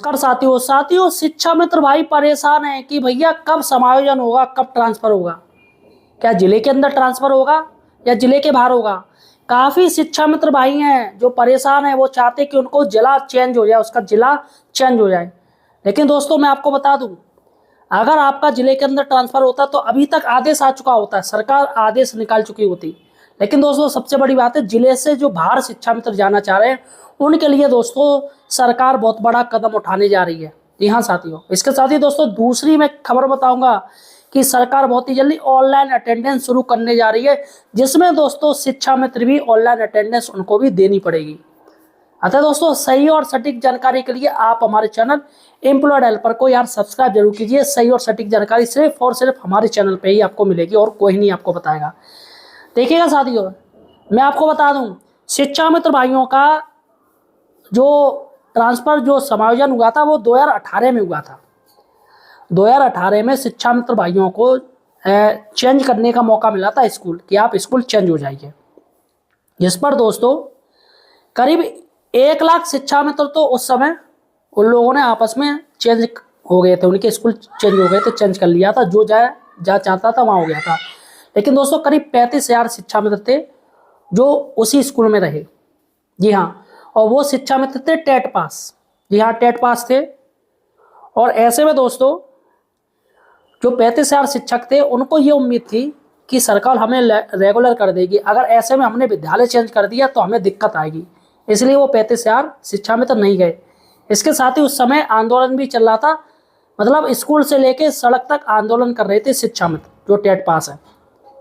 नमस्कार साथियों शिक्षा मित्र भाई परेशान है कि भैया कब समायोजन होगा, कब ट्रांसफर होगा। क्या जिले के अंदर ट्रांसफर होगा या जिले के बाहर होगा। काफी शिक्षा मित्र भाई हैं जो परेशान है, वो चाहते कि उनको जिला चेंज हो जाए, उसका जिला चेंज हो जाए। लेकिन दोस्तों मैं आपको बता दूं, अगर आपका जिले के अंदर ट्रांसफर होता तो अभी तक आदेश आ चुका होता है, सरकार आदेश निकाल चुकी होती। लेकिन दोस्तों सबसे बड़ी बात है, जिले से जो बाहर शिक्षा मित्र जाना चाह रहे हैं उनके लिए दोस्तों सरकार बहुत बड़ा कदम उठाने जा रही है। जी हाँ साथियों, इसके साथ ही दोस्तों दूसरी मैं खबर बताऊंगा कि सरकार बहुत ही जल्दी ऑनलाइन अटेंडेंस शुरू करने जा रही है, जिसमें दोस्तों शिक्षा मित्र भी ऑनलाइन अटेंडेंस उनको भी देनी पड़ेगी। अतः दोस्तों सही और सटीक जानकारी के लिए आप हमारे चैनल एम्प्लॉयड हेल्पर को यार सब्सक्राइब जरूर कीजिए। सही और सटीक जानकारी सिर्फ और सिर्फ हमारे चैनल पे ही आपको मिलेगी और कोई नहीं आपको बताएगा। देखिएगा साथियों, मैं आपको बता दूं, शिक्षा मित्र भाइयों का जो ट्रांसफर जो समायोजन हुआ था वो 2018 में हुआ था। 2018 में शिक्षा मित्र भाइयों को चेंज करने का मौका मिला था स्कूल, कि आप स्कूल चेंज हो जाइए। जिस पर दोस्तों करीब 1 लाख शिक्षा मित्र तो उस समय उन लोगों ने आपस में चेंज हो गए थे, उनके स्कूल चेंज हो गए थे, चेंज कर लिया था, जो जा चाहता था वहाँ हो गया था। लेकिन दोस्तों करीब 35,000 शिक्षा मित्र थे जो उसी स्कूल में रहे। जी हाँ, और वो शिक्षा मित्र थे टेट पास। जी हाँ, टेट पास थे। और ऐसे में दोस्तों जो 35,000 शिक्षक थे उनको ये उम्मीद थी कि सरकार हमें रेगुलर कर देगी, अगर ऐसे में हमने विद्यालय चेंज कर दिया तो हमें दिक्कत आएगी, इसलिए वो 35,000 शिक्षा मित्र नहीं गए। इसके साथ ही उस समय आंदोलन भी चल रहा था, मतलब स्कूल से लेके सड़क तक आंदोलन कर रहे थे शिक्षा मित्र जो टेट पास है।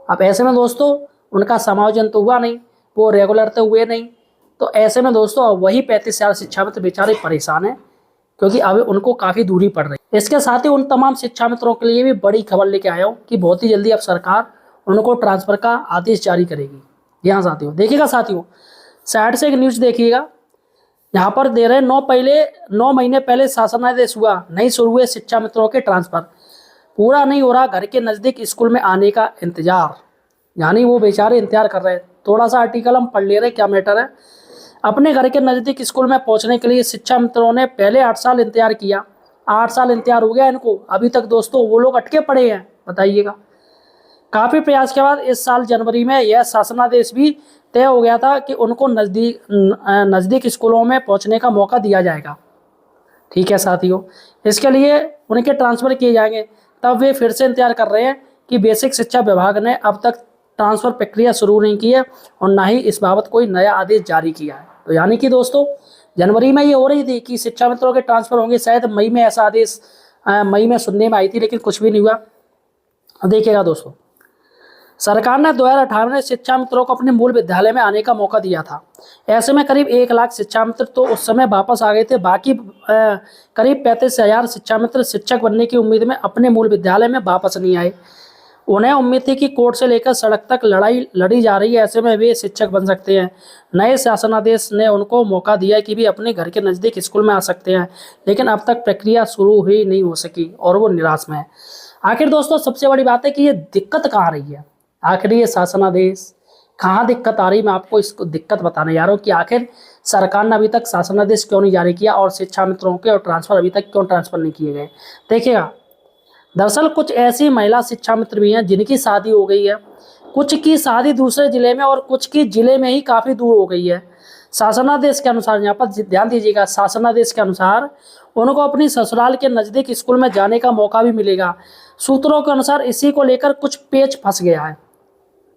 अब ऐसे में दोस्तों उनका समायोजन तो हुआ नहीं, वो रेगुलर तो हुए नहीं। तो ऐसे में दोस्तों वही 35,000 शिक्षा मित्र बेचारे परेशान हैं, क्योंकि अब उनको काफ़ी दूरी पड़ रही है। इसके साथ ही उन तमाम शिक्षा मित्रों के लिए भी बड़ी खबर लेके आया हूँ कि बहुत ही जल्दी अब सरकार उनको ट्रांसफ़र का आदेश जारी करेगी। जी हाँ साथियों, देखिएगा साथियों, साइड से एक न्यूज़ देखिएगा, यहाँ पर दे रहे 9 महीने पहले शासनादेश हुआ, नहीं शुरू हुए शिक्षा मित्रों के ट्रांसफ़र, पूरा नहीं हो रहा घर के नज़दीक स्कूल में आने का इंतजार। यानी वो बेचारे इंतजार कर रहे हैं। थोड़ा सा आर्टिकल हम पढ़ ले रहे, क्या मैटर है। अपने घर के नज़दीक स्कूल में पहुंचने के लिए शिक्षा मित्रों ने पहले 8 साल इंतजार किया। 8 साल इंतजार हो गया इनको, अभी तक दोस्तों वो लोग अटके पड़े हैं, बताइएगा। काफ़ी प्रयास के बाद इस साल जनवरी में यह शासनादेश भी तय हो गया था कि उनको नज़दीक स्कूलों में पहुंचने का मौका दिया जाएगा। ठीक है साथियों, इसके लिए उनके ट्रांसफ़र किए जाएंगे। तब वे फिर से इंतजार कर रहे हैं कि बेसिक शिक्षा विभाग ने अब तक ट्रांसफ़र प्रक्रिया शुरू नहीं की है और ना ही इस बाबत कोई नया आदेश जारी किया है। तो यानी कि दोस्तों जनवरी में ये हो रही थी कि शिक्षा मित्रों के ट्रांसफ़र होंगे, शायद मई में ऐसा आदेश मई में सुनने में आई थी, लेकिन कुछ भी नहीं हुआ। देखिएगा दोस्तों, सरकार ने 2018 में शिक्षा मित्रों को अपने मूल विद्यालय में आने का मौका दिया था। ऐसे में करीब 1 लाख शिक्षा मित्र तो उस समय वापस आ गए थे। बाकी करीब 35,000 शिक्षा मित्र शिक्षक बनने की उम्मीद में अपने मूल विद्यालय में वापस नहीं आए। उन्हें उम्मीद थी कि कोर्ट से लेकर सड़क तक लड़ाई लड़ी जा रही है, ऐसे में वे शिक्षक बन सकते हैं। नए शासनादेश ने उनको मौका दिया कि भी अपने घर के नज़दीक स्कूल में आ सकते हैं, लेकिन अब तक प्रक्रिया शुरू ही नहीं हो सकी और वो निराश में है। आखिर दोस्तों सबसे बड़ी बात है कि ये दिक्कत कहाँ आ रही है, आखिर ये शासनादेश कहाँ दिक्कत आ रही है। मैं आपको इसको दिक्कत बताने जा रहा हूँ कि आखिर सरकार ने अभी तक शासनादेश क्यों नहीं जारी किया और शिक्षा मित्रों के और ट्रांसफ़र अभी तक क्यों ट्रांसफ़र नहीं किए गए। देखिएगा, दरअसल कुछ ऐसी महिला शिक्षा मित्र भी हैं जिनकी शादी हो गई है, कुछ की शादी दूसरे जिले में और कुछ की जिले में ही काफ़ी दूर हो गई है। शासनादेश के अनुसार, यहाँ पर ध्यान दीजिएगा, शासनादेश के अनुसार उनको अपनी ससुराल के नज़दीक स्कूल में जाने का मौका भी मिलेगा। सूत्रों के अनुसार इसी को लेकर कुछ पेच फंस गया है।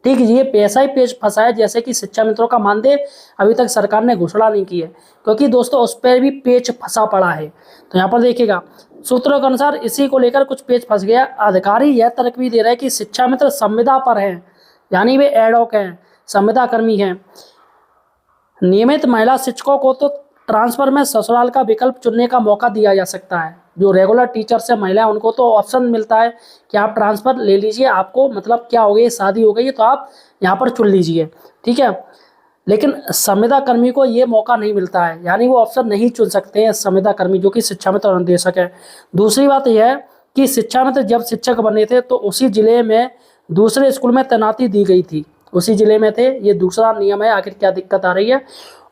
ठीक है, ये पैसा ही पेच फंसा है, जैसे कि शिक्षा मित्रों का मानदेय अभी तक सरकार ने घोषणा नहीं की है, क्योंकि दोस्तों उस पर भी पेच फंसा पड़ा है। तो यहाँ पर देखिएगा, सूत्रों के अनुसार इसी को लेकर कुछ पेच फंस गया। अधिकारी यह तर्क भी दे रहे हैं कि शिक्षा मित्र संविदा पर हैं, यानी वे एडहॉक हैं, संविदा कर्मी हैं। नियमित महिला शिक्षकों को तो ट्रांसफ़र में ससुराल का विकल्प चुनने का मौका दिया जा सकता है। जो रेगुलर टीचर्स है महिला, उनको तो ऑप्शन मिलता है कि आप ट्रांसफ़र ले लीजिए, आपको मतलब क्या हो गई, शादी हो गई है तो आप यहाँ पर चुन लीजिए, ठीक है। लेकिन संविदा कर्मी को ये मौका नहीं मिलता है, यानी वो ऑप्शन नहीं चुन सकते हैं संविदा कर्मी जो कि शिक्षा मित्र और अनुदेशक है। दूसरी बात यह है कि शिक्षा मित्र जब शिक्षक बने थे तो उसी जिले में दूसरे स्कूल में तैनाती दी गई थी, उसी जिले में थे। ये दूसरा नियम है, आखिर क्या दिक्कत आ रही है।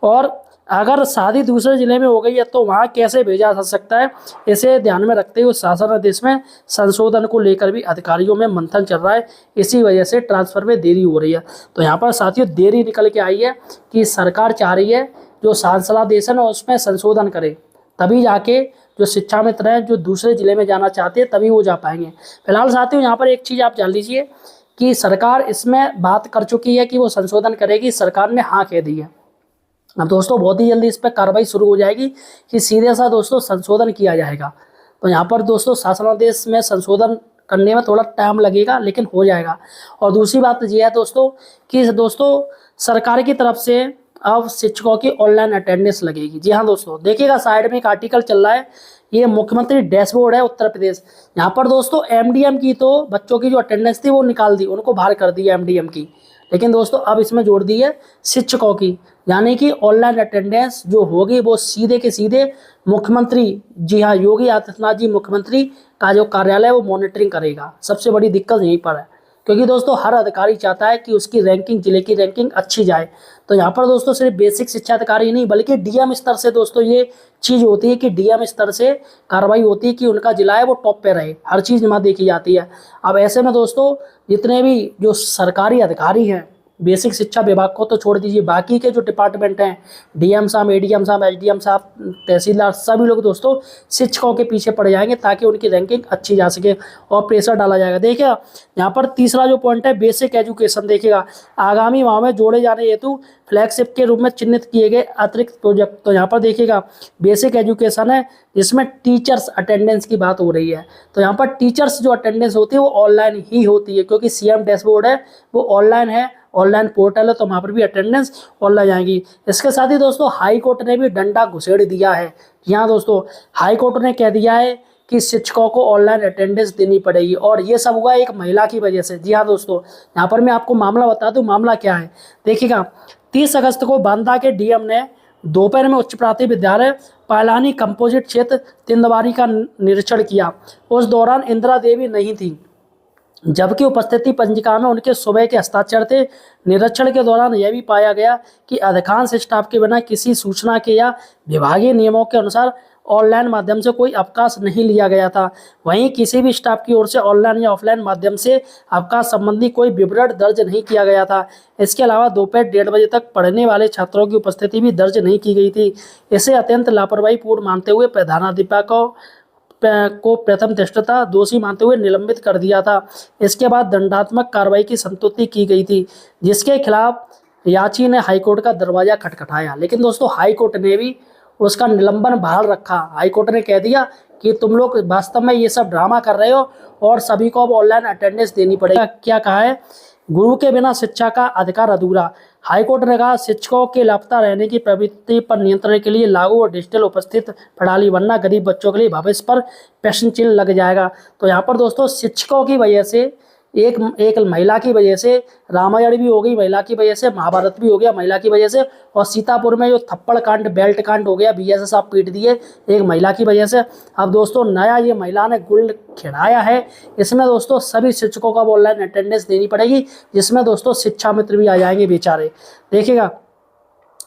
और अगर शादी दूसरे जिले में हो गई है तो वहाँ कैसे भेजा जा सकता है, इसे ध्यान में रखते हुए शासनादेश में संशोधन को लेकर भी अधिकारियों में मंथन चल रहा है। इसी वजह से ट्रांसफर में देरी हो रही है। तो यहाँ पर साथियों देरी निकल के आई है कि सरकार चाह रही है जो शासनादेश है ना उसमें संशोधन करे, तभी जाके जो शिक्षा मित्र हैं जो दूसरे जिले में जाना चाहते हैं तभी वो जा पाएंगे। फिलहाल साथियों यहाँ पर एक चीज़ आप जान लीजिए कि सरकार इसमें बात कर चुकी है कि वो संशोधन करेगी, सरकार ने हाँ कह दी है। अब दोस्तों बहुत ही जल्दी इस पर कार्रवाई शुरू हो जाएगी कि सीधे सा दोस्तों संशोधन किया जाएगा। तो यहाँ पर दोस्तों शासनादेश में संशोधन करने में थोड़ा टाइम लगेगा लेकिन हो जाएगा। और दूसरी बात ये है दोस्तों कि दोस्तों सरकार की तरफ से अब शिक्षकों की ऑनलाइन अटेंडेंस लगेगी। जी हाँ दोस्तों, देखिएगा साइड में एक आर्टिकल चल रहा है, ये मुख्यमंत्री डैशबोर्ड है उत्तर प्रदेश। यहाँ पर दोस्तों एमडीएम की तो बच्चों की जो अटेंडेंस थी वो निकाल दी, उनको बाहर कर दी एमडीएम की, लेकिन दोस्तों अब इसमें जोड़ दी है शिक्षकों की, यानी कि ऑनलाइन अटेंडेंस जो होगी वो सीधे के सीधे मुख्यमंत्री, जी हाँ योगी आदित्यनाथ जी मुख्यमंत्री का जो कार्यालय है वो मॉनिटरिंग करेगा। सबसे बड़ी दिक्कत यहीं पर है, क्योंकि दोस्तों हर अधिकारी चाहता है कि उसकी रैंकिंग, जिले की रैंकिंग अच्छी जाए। तो यहाँ पर दोस्तों सिर्फ बेसिक शिक्षा अधिकारी नहीं बल्कि डीएम स्तर से दोस्तों ये चीज़ होती है कि डीएम स्तर से कार्रवाई होती है कि उनका जिला है वो टॉप पे रहे, हर चीज़ वहाँ देखी जाती है। अब ऐसे में दोस्तों जितने भी जो सरकारी अधिकारी हैं, बेसिक शिक्षा विभाग को तो छोड़ दीजिए, बाकी के जो डिपार्टमेंट हैं, डीएम साहब, एडीएम साहब, एसडीएम साहब, तहसीलदार, सभी लोग दोस्तों शिक्षकों के पीछे पड़ जाएंगे ताकि उनकी रैंकिंग अच्छी जा सके और प्रेशर डाला जाएगा। देखिए यहाँ पर तीसरा जो पॉइंट है बेसिक एजुकेशन, देखिएगा आगामी माह में जोड़े जाने हेतु फ्लैगशिप के रूप में चिन्हित किए गए अतिरिक्त प्रोजेक्ट। तो यहाँ पर देखिएगा बेसिक एजुकेशन है जिसमें टीचर्स अटेंडेंस की बात हो रही है। तो यहाँ पर टीचर्स जो अटेंडेंस होती है वो ऑनलाइन ही होती है, क्योंकि सीएम डैशबोर्ड है वो ऑनलाइन है, ऑनलाइन पोर्टल है, तो वहाँ पर भी अटेंडेंस ऑनलाइन आएगी। इसके साथ ही दोस्तों हाई कोर्ट ने भी डंडा घुसेड़ दिया है। यहाँ दोस्तों हाई कोर्ट ने कह दिया है कि शिक्षकों को ऑनलाइन अटेंडेंस देनी पड़ेगी, और ये सब हुआ एक महिला की वजह से। जी हाँ दोस्तों, यहाँ पर मैं आपको मामला बता दूँ, मामला क्या है देखिएगा। 30 अगस्त को बांदा के डीएम ने दोपहर में उच्च प्राथमिक विद्यालय पायलानी कंपोजिट क्षेत्र तिंदवारी का निरीक्षण किया। उस दौरान इंदिरा देवी नहीं थी, जबकि उपस्थिति पंजिका में उनके सुबह के हस्ताक्षर थे। निरीक्षण के दौरान यह भी पाया गया कि अधिकांश स्टाफ के बिना किसी सूचना के या विभागीय नियमों के अनुसार ऑनलाइन माध्यम से कोई अवकाश नहीं लिया गया था। वहीं किसी भी स्टाफ की ओर से ऑनलाइन या ऑफलाइन माध्यम से अवकाश संबंधी कोई विवरण दर्ज नहीं किया गया था। इसके अलावा दोपहर 1:30 बजे तक पढ़ने वाले छात्रों की उपस्थिति भी दर्ज नहीं की गई थी। इसे अत्यंत लापरवाहीपूर्ण मानते हुए प्रधानाध्यापकों को प्रथम दृष्टता दोषी मानते हुए निलंबित कर दिया था। इसके बाद दंडात्मक कार्रवाई की संस्तुति की गई थी, जिसके खिलाफ याची ने हाईकोर्ट का दरवाजा खटखटाया, लेकिन दोस्तों हाईकोर्ट ने भी उसका निलंबन बहाल रखा। हाईकोर्ट ने कह दिया कि तुम लोग वास्तव में ये सब ड्रामा कर रहे हो और सभी को अब ऑनलाइन अटेंडेंस देनी पड़ेगी। क्या कहा है, गुरु के बिना शिक्षा का अधिकार अधूरा। हाईकोर्ट ने कहा शिक्षकों के लापता रहने की प्रवृत्ति पर नियंत्रण के लिए लागू और डिजिटल उपस्थित प्रणाली, वरना गरीब बच्चों के लिए भविष्य पर प्रश्न चिन्ह लग जाएगा। तो यहाँ पर दोस्तों शिक्षकों की वजह से, एक महिला की वजह से रामायण भी हो गई, महिला की वजह से महाभारत भी हो गया महिला की वजह से, और सीतापुर में जो थप्पड़ कांड, बेल्ट कांड हो गया, बीएसएफ आप पीट दिए एक महिला की वजह से। अब दोस्तों नया ये महिला ने गुल खिलाया है, इसमें दोस्तों सभी शिक्षकों को ऑनलाइन अटेंडेंस देनी पड़ेगी, जिसमें दोस्तों शिक्षा मित्र भी आ जाएंगे बेचारे। देखिएगा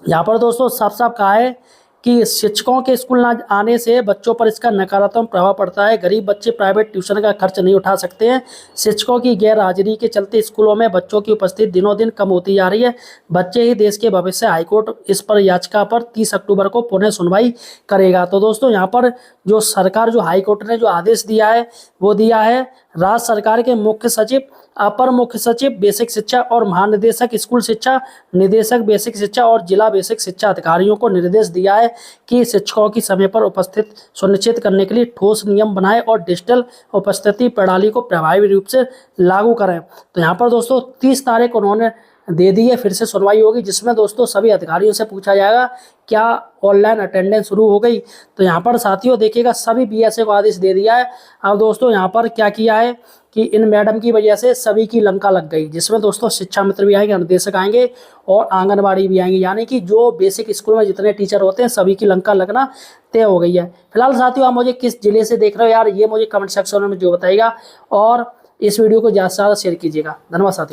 यहाँ पर दोस्तों साफ साफ कहा है कि शिक्षकों के स्कूल ना आने से बच्चों पर इसका नकारात्मक प्रभाव पड़ता है। गरीब बच्चे प्राइवेट ट्यूशन का खर्च नहीं उठा सकते हैं। शिक्षकों की गैर हाजिरी के चलते स्कूलों में बच्चों की उपस्थिति दिनों दिन कम होती जा रही है। बच्चे ही देश के भविष्य। हाईकोर्ट इस पर याचिका पर 30 अक्टूबर को पुनः सुनवाई करेगा। तो दोस्तों यहाँ पर जो सरकार, जो हाईकोर्ट ने जो आदेश दिया है वो दिया है राज्य सरकार के मुख्य सचिव, अपर मुख्य सचिव बेसिक शिक्षा और महानिदेशक स्कूल शिक्षा, निदेशक बेसिक शिक्षा और जिला बेसिक शिक्षा अधिकारियों को निर्देश दिया है कि शिक्षकों की समय पर उपस्थित सुनिश्चित करने के लिए ठोस नियम बनाएं और डिजिटल उपस्थिति प्रणाली को प्रभावी रूप से लागू करें। तो यहाँ पर दोस्तों 30 तारीख उन्होंने दे दी है, फिर से सुनवाई होगी, जिसमें दोस्तों सभी अधिकारियों से पूछा जाएगा क्या ऑनलाइन अटेंडेंस शुरू हो गई। तो यहाँ पर साथियों देखिएगा सभी बीएसए को आदेश दे दिया है। अब दोस्तों यहाँ पर क्या किया है कि इन मैडम की वजह से सभी की लंका लग गई, जिसमें दोस्तों शिक्षा मित्र भी आएंगे, निर्देशक आएंगे और आंगनबाड़ी भी आएंगे, यानी कि जो बेसिक स्कूल में जितने टीचर होते हैं सभी की लंका लगना तय हो गई है। फिलहाल साथियों आप मुझे किस जिले से देख रहे हो यार, ये मुझे कमेंट सेक्शन में जो बताइएगा, और इस वीडियो को ज़्यादा से ज़्यादा शेयर कीजिएगा। धन्यवाद साथियों।